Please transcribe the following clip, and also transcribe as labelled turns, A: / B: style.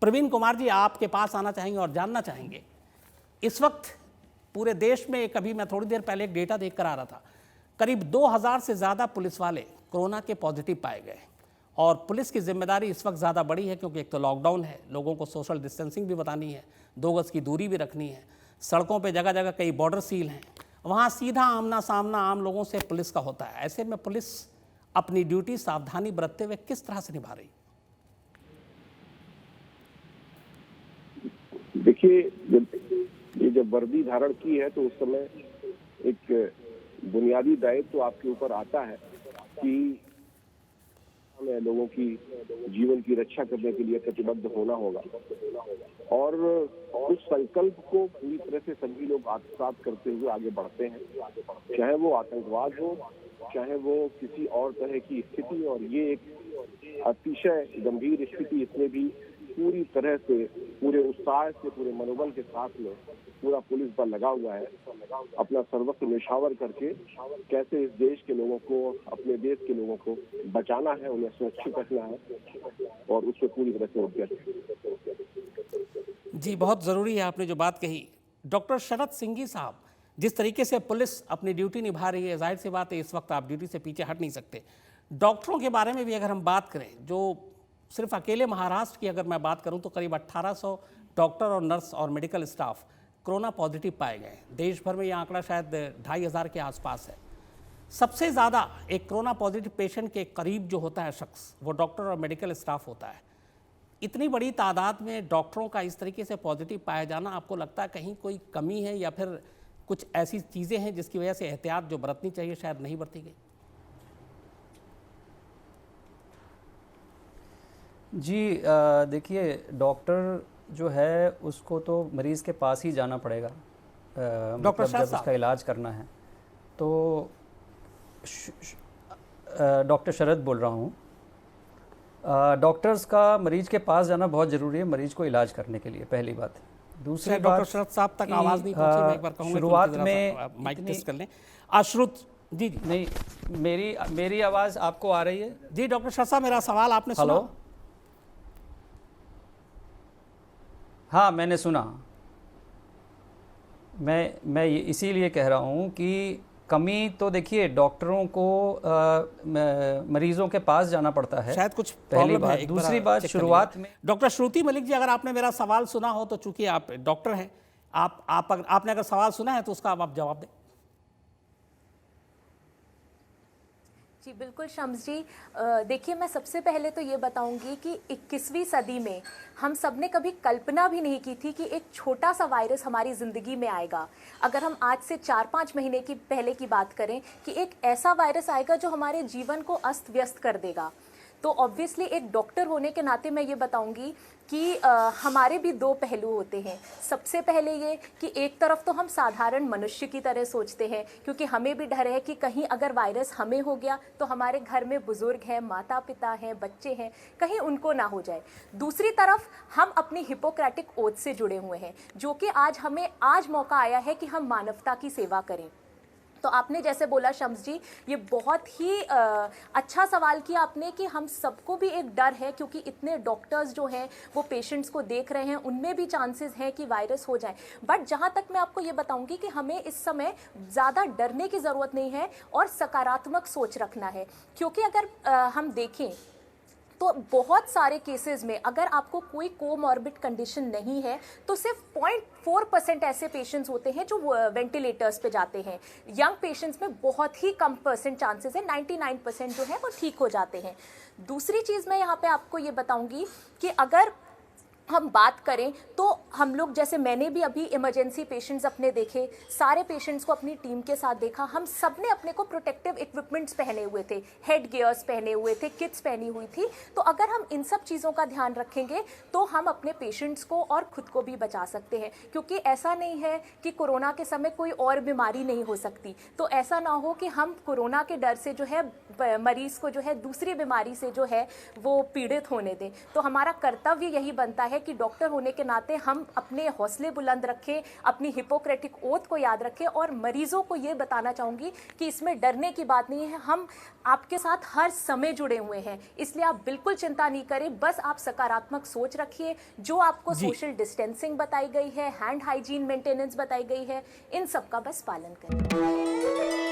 A: प्रवीण कुमार जी, आपके पास आना चाहेंगे और जानना चाहेंगे, इस वक्त पूरे देश में, कभी मैं थोड़ी देर पहले एक डेटा देख कर आ रहा था, करीब 2000 से ज़्यादा पुलिस वाले कोरोना के पॉजिटिव पाए गए। और पुलिस की जिम्मेदारी इस वक्त ज़्यादा बड़ी है, क्योंकि एक तो लॉकडाउन है, लोगों को सोशल डिस्टेंसिंग भी बतानी है, 2 गज की दूरी भी रखनी है, सड़कों पे जगह जगह कई बॉर्डर सील हैं, वहाँ सीधा आमना सामना आम लोगों से पुलिस का होता है। ऐसे में पुलिस अपनी ड्यूटी सावधानी बरतते हुए किस तरह से निभा रही?
B: देखिए, ये जब वर्दी धारण की है तो उस समय एक बुनियादी दायित्व तो आपके ऊपर आता है कि हमें लोगों की जीवन की रक्षा करने के लिए प्रतिबद्ध होना होगा, और उस संकल्प को पूरी तरह से सभी लोग आत्मसात करते हुए आगे बढ़ते हैं, चाहे वो आतंकवाद हो, चाहे वो किसी और तरह की स्थिति। और ये एक अतिशय गंभीर स्थिति, इसमें भी पूरी तरह से, पूरे उत्साह से, पूरे मनोबल के साथ में पूरा पुलिस बल लगा हुआ है, अपना सर्वस्व न्यौछावर करके कैसे इस देश के लोगों को, अपने देश के लोगों को बचाना है, उन्हें सुरक्षित रखना है, और उसमें पूरी तरह से उद्यत।
A: जी, बहुत ज़रूरी है आपने जो बात कही। डॉक्टर शरद सिंघी साहब, जिस तरीके से पुलिस अपनी ड्यूटी निभा रही है, जाहिर सी बात है इस वक्त आप ड्यूटी से पीछे हट नहीं सकते। डॉक्टरों के बारे में भी अगर हम बात करें, जो सिर्फ अकेले महाराष्ट्र की अगर मैं बात करूं तो करीब 1800 डॉक्टर और नर्स और मेडिकल स्टाफ कोरोना पॉजिटिव पाए गए। देश भर में यह आंकड़ा शायद 2500 के आसपास है। सबसे ज़्यादा एक कोरोना पॉजिटिव पेशेंट के करीब जो होता है शख्स, वो डॉक्टर और मेडिकल स्टाफ होता है। इतनी बड़ी तादाद में डॉक्टरों का इस तरीके से पॉजिटिव पाया जाना, आपको लगता है कहीं कोई कमी है या फिर कुछ ऐसी चीज़ें हैं जिसकी वजह से एहतियात जो बरतनी चाहिए शायद नहीं बरती गई?
C: जी, देखिए, डॉक्टर जो है उसको तो मरीज़ के पास ही जाना पड़ेगा, मतलब जब उसका इलाज करना है तो। डॉक्टर शरद बोल रहा हूँ। डॉक्टर्स का मरीज के पास जाना बहुत ज़रूरी है मरीज को इलाज करने के लिए, पहली बात। दूसरी बात,
A: डॉक्टर शरद साहब तक आवाज़ नहीं पहुंची, मैं एक बार कहूँगा
C: शुरुआत में
A: माइक टेस्ट कर लें। अश्रुत जी,
C: नहीं, मेरी आवाज़ आपको आ रही है?
A: जी डॉक्टर शरद साहब, मेरा सवाल आपने सुना?
C: हेलो, हाँ मैंने सुना। मैं इसीलिए कह रहा हूँ कि कमी तो देखिए, डॉक्टरों को मरीजों के पास जाना पड़ता है,
A: शायद कुछ
C: पहली बात। दूसरी बात, शुरुआत में
A: डॉक्टर श्रुति मलिक जी, अगर आपने मेरा सवाल सुना हो तो चूंकि आप डॉक्टर हैं, आपने अगर सवाल सुना है तो उसका आप जवाब दें।
D: जी बिल्कुल शम्स जी, देखिए, मैं सबसे पहले तो ये बताऊंगी कि 21वीं सदी में हम सब ने कभी कल्पना भी नहीं की थी कि एक छोटा सा वायरस हमारी ज़िंदगी में आएगा। अगर हम आज से 4-5 महीने की पहले की बात करें कि एक ऐसा वायरस आएगा जो हमारे जीवन को अस्त व्यस्त कर देगा, तो ऑब्वियसली एक डॉक्टर होने के नाते मैं ये बताऊंगी कि हमारे भी 2 पहलू होते हैं। सबसे पहले ये कि एक तरफ तो हम साधारण मनुष्य की तरह सोचते हैं, क्योंकि हमें भी डर है कि कहीं अगर वायरस हमें हो गया तो हमारे घर में बुजुर्ग हैं, माता पिता हैं, बच्चे हैं, कहीं उनको ना हो जाए। दूसरी तरफ हम अपनी हिपोक्रेटिक ओथ से जुड़े हुए हैं, जो कि आज मौका आया है कि हम मानवता की सेवा करें। तो आपने जैसे बोला शम्स जी, ये बहुत ही अच्छा सवाल किया आपने कि हम सबको भी एक डर है, क्योंकि इतने डॉक्टर्स जो हैं वो पेशेंट्स को देख रहे हैं, उनमें भी चांसेस हैं कि वायरस हो जाए। बट जहाँ तक मैं आपको ये बताऊंगी कि हमें इस समय ज़्यादा डरने की ज़रूरत नहीं है और सकारात्मक सोच रखना है, क्योंकि अगर हम देखें तो बहुत सारे केसेस में अगर आपको कोई कोमॉर्बिड कंडीशन नहीं है तो सिर्फ 0.4% ऐसे पेशेंट्स होते हैं जो वेंटिलेटर्स पे जाते हैं। यंग पेशेंट्स में बहुत ही कम परसेंट चांसेस है, 99% जो है वो ठीक हो जाते हैं। दूसरी चीज़ मैं यहाँ पे आपको ये बताऊंगी कि अगर हम बात करें तो हम लोग, जैसे मैंने भी अभी इमरजेंसी पेशेंट्स अपने देखे, सारे पेशेंट्स को अपनी टीम के साथ देखा, हम सब ने अपने को प्रोटेक्टिव इक्विपमेंट्स पहने हुए थे, हेड गियर्स पहने हुए थे, किट्स पहनी हुई थी। तो अगर हम इन सब चीज़ों का ध्यान रखेंगे तो हम अपने पेशेंट्स को और खुद को भी बचा सकते हैं, क्योंकि ऐसा नहीं है कि कोरोना के समय कोई और बीमारी नहीं हो सकती। तो ऐसा ना हो कि हम कोरोना के डर से जो है मरीज़ को जो है दूसरी बीमारी से जो है वो पीड़ित होने दें। तो हमारा कर्तव्य यही बनता है कि डॉक्टर होने के नाते हम अपने हौसले बुलंद रखें, अपनी हिपोक्रेटिक ओथ को याद रखें, और मरीजों को ये बताना चाहूँगी कि इसमें डरने की बात नहीं है। हम आपके साथ हर समय जुड़े हुए हैं, इसलिए आप बिल्कुल चिंता नहीं करें। बस आप सकारात्मक सोच रखिए। जो आपको सोशल डिस्टेंसिंग बताई गई है, हैंड हाइजीन मेंटेनेंस बताई गई है, इन सब का बस पालन करें।